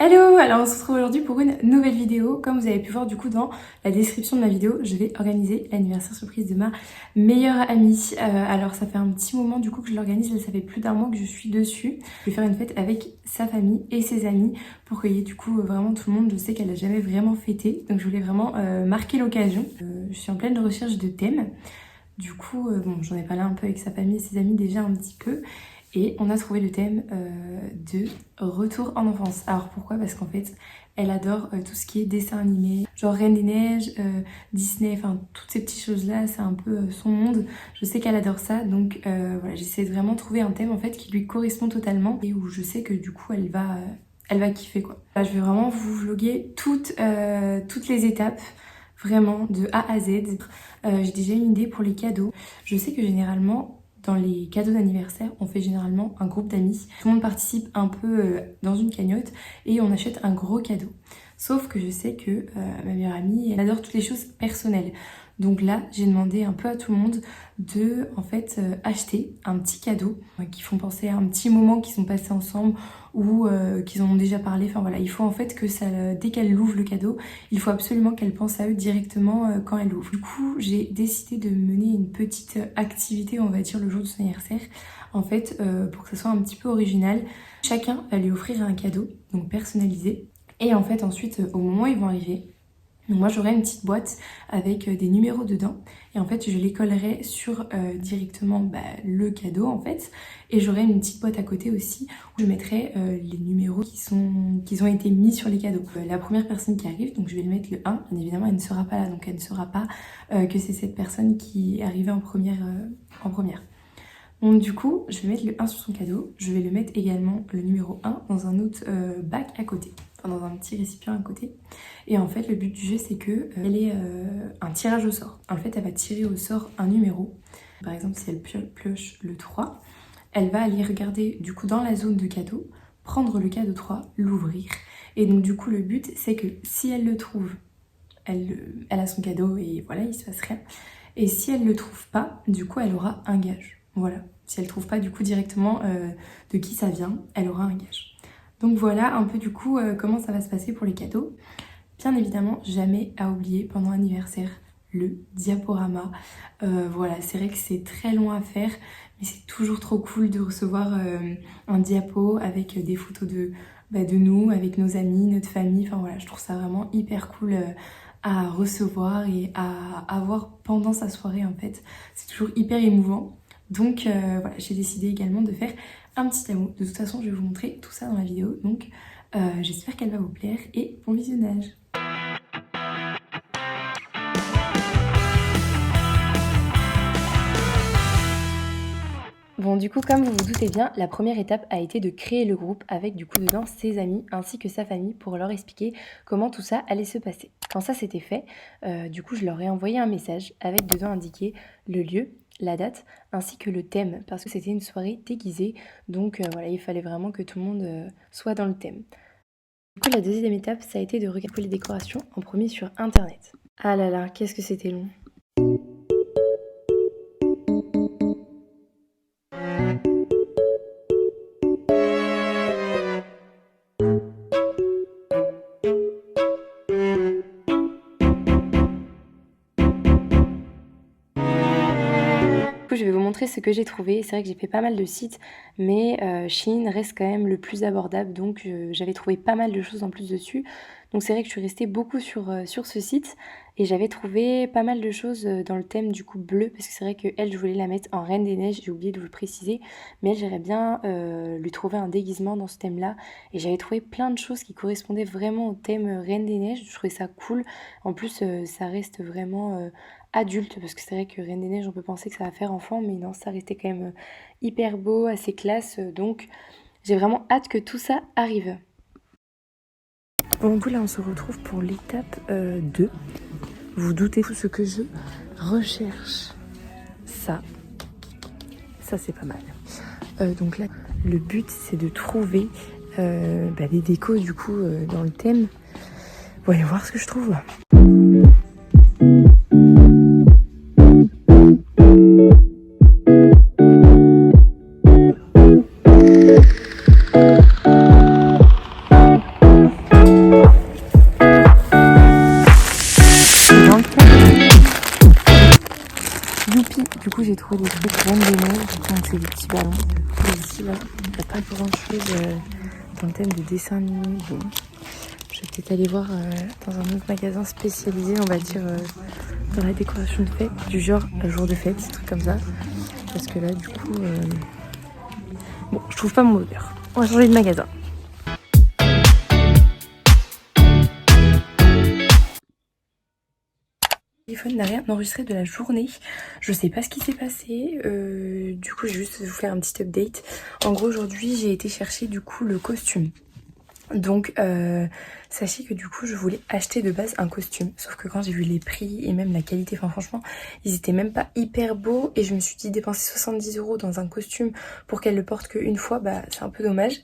Hello! Alors on se retrouve aujourd'hui pour une nouvelle vidéo. Comme vous avez pu voir du coup dans la description de ma vidéo, je vais organiser l'anniversaire surprise de ma meilleure amie. Alors ça fait un petit moment du coup que je l'organise, ça fait plus d'un mois que je suis dessus. Je vais faire une fête avec sa famille et ses amis pour qu'il y ait du coup vraiment tout le monde. Je sais qu'elle n'a jamais vraiment fêté, donc je voulais vraiment marquer l'occasion. Je suis en pleine recherche de thèmes. Du coup, bon, j'en ai parlé un peu avec sa famille et ses amis déjà un petit peu. Et on a trouvé le thème de retour en enfance. Alors pourquoi? Parce qu'en fait, elle adore tout ce qui est dessin animé, genre Reine des Neiges, Disney, enfin toutes ces petites choses-là, c'est un peu son monde. Je sais qu'elle adore ça, donc voilà, j'essaie de vraiment trouver un thème en fait qui lui correspond totalement et où je sais que du coup elle va kiffer quoi. Là, je vais vraiment vous vlogger toutes les étapes. Vraiment, de A à Z. J'ai déjà une idée pour les cadeaux. Je sais que généralement, dans les cadeaux d'anniversaire, on fait généralement un groupe d'amis. Tout le monde participe un peu dans une cagnotte et on achète un gros cadeau. Sauf que je sais que ma meilleure amie, elle adore toutes les choses personnelles. Donc là, j'ai demandé un peu à tout le monde de en fait acheter un petit cadeau qui font penser à un petit moment qu'ils ont passé ensemble ou qu'ils en ont déjà parlé. Enfin voilà, il faut en fait que ça, dès qu'elle ouvre le cadeau, il faut absolument qu'elle pense à eux directement quand elle ouvre. Du coup, j'ai décidé de mener une petite activité, on va dire, le jour de son anniversaire. En fait, pour que ça soit un petit peu original, chacun va lui offrir un cadeau, donc personnalisé. Et en fait, ensuite, au moment où ils vont arriver, donc moi j'aurai une petite boîte avec des numéros dedans et en fait je les collerai sur directement le cadeau en fait et j'aurai une petite boîte à côté aussi où je mettrai les numéros qui ont été mis sur les cadeaux. La première personne qui arrive, donc je vais le mettre le 1, bien évidemment elle ne sera pas là donc elle ne saura pas que c'est cette personne qui est arrivée en première. Donc du coup, je vais mettre le 1 sur son cadeau, je vais le mettre également le numéro 1 dans un autre bac à côté, enfin dans un petit récipient à côté. Et en fait, le but du jeu, c'est que elle ait un tirage au sort. En fait, elle va tirer au sort un numéro. Par exemple, si elle pioche le 3, elle va aller regarder du coup dans la zone de cadeau, prendre le cadeau 3, l'ouvrir. Et donc du coup, le but, c'est que si elle le trouve, elle a son cadeau et voilà, il se passe rien. Et si elle le trouve pas, du coup, elle aura un gage. Voilà, si elle trouve pas du coup directement de qui ça vient, elle aura un gage. Donc voilà un peu du coup comment ça va se passer pour les cadeaux. Bien évidemment, jamais à oublier pendant l'anniversaire, le diaporama. Voilà, c'est vrai que c'est très long à faire, mais c'est toujours trop cool de recevoir un diapo avec des photos de nous, avec nos amis, notre famille. Enfin voilà, je trouve ça vraiment hyper cool à recevoir et à avoir pendant sa soirée en fait. C'est toujours hyper émouvant. Donc voilà, j'ai décidé également de faire un petit tameau. De toute façon, je vais vous montrer tout ça dans la vidéo. Donc j'espère qu'elle va vous plaire et bon visionnage. Bon, du coup, comme vous vous doutez bien, la première étape a été de créer le groupe avec du coup dedans ses amis ainsi que sa famille pour leur expliquer comment tout ça allait se passer. Quand ça s'était fait, du coup, je leur ai envoyé un message avec dedans indiqué le lieu, la date ainsi que le thème parce que c'était une soirée déguisée. Donc voilà, il fallait vraiment que tout le monde soit dans le thème. Du coup, la deuxième étape, ça a été de regarder les décorations en premier sur internet. Ah là là, qu'est-ce que c'était long! Je vais vous montrer ce que j'ai trouvé. C'est vrai que j'ai fait pas mal de sites, mais Shein reste quand même le plus abordable, donc j'avais trouvé pas mal de choses en plus dessus. Donc c'est vrai que je suis restée beaucoup sur ce site et j'avais trouvé pas mal de choses dans le thème du coup bleu, parce que c'est vrai que elle, je voulais la mettre en Reine des Neiges, j'ai oublié de vous le préciser, mais elle, j'aimerais bien lui trouver un déguisement dans ce thème-là, et j'avais trouvé plein de choses qui correspondaient vraiment au thème Reine des Neiges. Je trouvais ça cool. En plus, ça reste vraiment adulte, parce que c'est vrai que Reine des Neiges on peut penser que ça va faire enfant, mais non, ça restait quand même hyper beau, assez classe, donc j'ai vraiment hâte que tout ça arrive. Bon, du coup là on se retrouve pour l'étape 2. Vous doutez tout ce que je recherche. Ça c'est pas mal. Donc là le but c'est de trouver des décos du coup dans le thème. Voyons voir ce que je trouve. trouvé des trucs randonnés. Donc c'est des petits ballons. Et ici, là, il n'y a pas grand chose dans le thème de dessin animé. Bon. Je vais peut-être aller voir dans un autre magasin spécialisé, on va dire, dans la décoration de fête, du genre jour de fête, des trucs comme ça. Parce que là, du coup, bon, je trouve pas mon odeur. On va changer de magasin. Le téléphone n'a rien enregistré de la journée. Je sais pas ce qui s'est passé. Du coup, je vais juste vous faire un petit update. En gros, aujourd'hui, j'ai été chercher du coup le costume. Donc sachez que du coup je voulais acheter de base un costume, sauf que quand j'ai vu les prix et même la qualité, enfin franchement ils étaient même pas hyper beaux et je me suis dit dépenser 70 € dans un costume pour qu'elle le porte qu'une fois, bah c'est un peu dommage.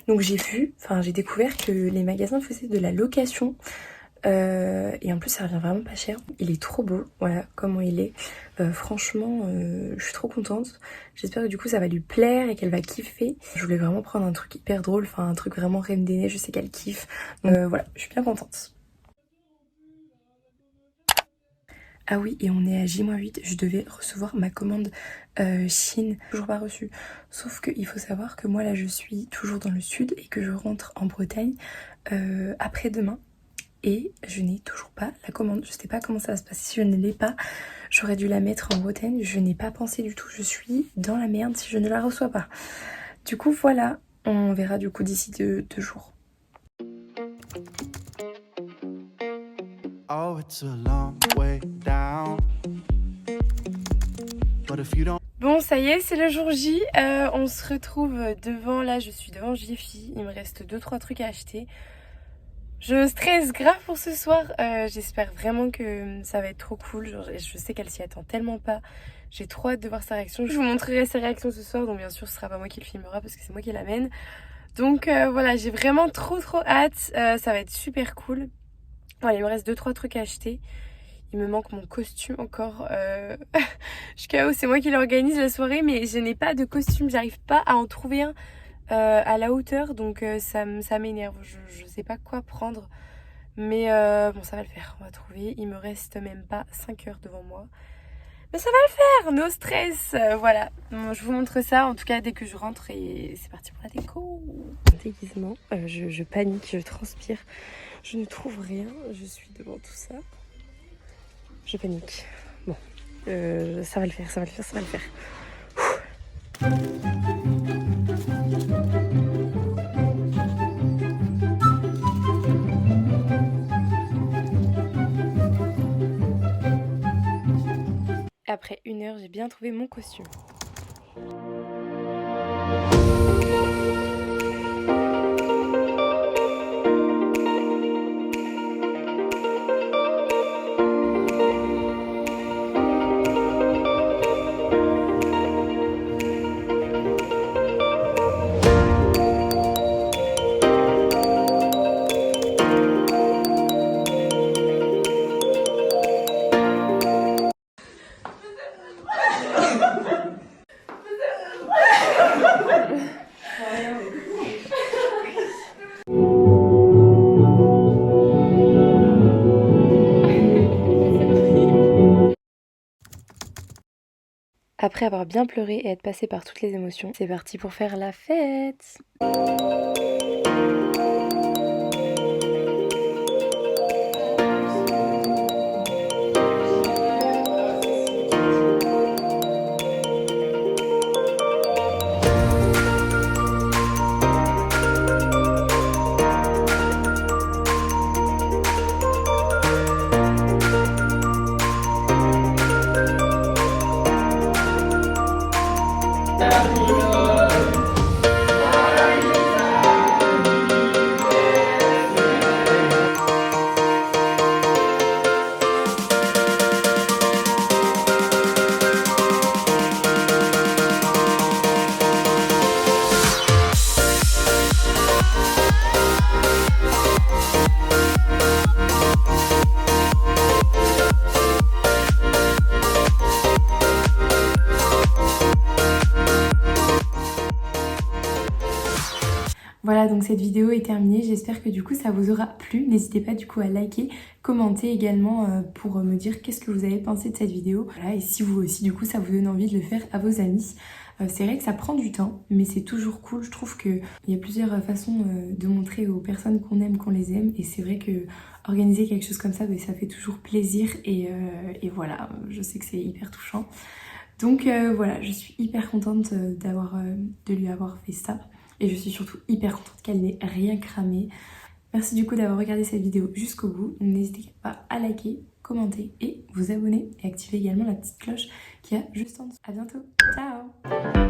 Donc j'ai découvert que les magasins faisaient de la location. Et en plus ça revient vraiment pas cher. Il est trop beau, voilà comment il est. Franchement je suis trop contente. J'espère que du coup ça va lui plaire et qu'elle va kiffer. Je voulais vraiment prendre un truc hyper drôle, enfin un truc vraiment Reine des Neiges, je sais qu'elle kiffe. Donc voilà, je suis bien contente. Ah oui, et on est à J-8, je devais recevoir ma commande Chine, toujours pas reçue. Sauf qu'il faut savoir que moi là je suis toujours dans le sud et que je rentre en Bretagne après-demain. Et je n'ai toujours pas la commande. Je sais pas comment ça va se passer si je ne l'ai pas. J'aurais dû la mettre en Bretagne. Je n'ai pas pensé du tout. Je suis dans la merde si je ne la reçois pas. Du coup, voilà. On verra du coup d'ici 2 jours. Oh, it's a long way down. But if you don't... Bon, ça y est, c'est le jour J. On se retrouve devant. Là, je suis devant Jiffy. Il me reste 2-3 trucs à acheter. Je stresse grave pour ce soir, j'espère vraiment que ça va être trop cool, genre, je sais qu'elle s'y attend tellement pas, j'ai trop hâte de voir sa réaction. Je vous montrerai sa réaction ce soir, donc bien sûr ce sera pas moi qui le filmera parce que c'est moi qui l'amène. Donc voilà, j'ai vraiment trop hâte, ça va être super cool. Voilà, il me reste 2-3 trucs à acheter, il me manque mon costume encore, je suis KO, c'est moi qui l'organise la soirée mais je n'ai pas de costume, j'arrive pas à en trouver un. À la hauteur, donc ça m'énerve, je sais pas quoi prendre, mais bon ça va le faire, on va trouver. Il me reste même pas 5 heures devant moi, mais ça va le faire, no stress. Voilà, bon, je vous montre ça en tout cas dès que je rentre et c'est parti pour la déco. Déguisement, je panique, je transpire, je ne trouve rien, je suis devant tout ça, je panique. Bon, ça va le faire, ça va le faire, ça va le faire. Après 1 heure, j'ai bien trouvé mon costume. Après avoir bien pleuré et être passé par toutes les émotions, c'est parti pour faire la fête. donc cette vidéo est terminée, j'espère que du coup ça vous aura plu. N'hésitez pas du coup à liker, commenter également pour me dire qu'est-ce que vous avez pensé de cette vidéo. Voilà, et si vous aussi du coup ça vous donne envie de le faire à vos amis. C'est vrai que ça prend du temps, mais c'est toujours cool. Je trouve qu'il y a plusieurs façons de montrer aux personnes qu'on aime, qu'on les aime. Et c'est vrai que organiser quelque chose comme ça, ça fait toujours plaisir. Et voilà, je sais que c'est hyper touchant. Donc voilà, je suis hyper contente de lui avoir fait ça. Et je suis surtout hyper contente qu'elle n'ait rien cramé. Merci du coup d'avoir regardé cette vidéo jusqu'au bout. N'hésitez pas à liker, commenter et vous abonner. Et activer également la petite cloche qui est juste en dessous. A bientôt, ciao!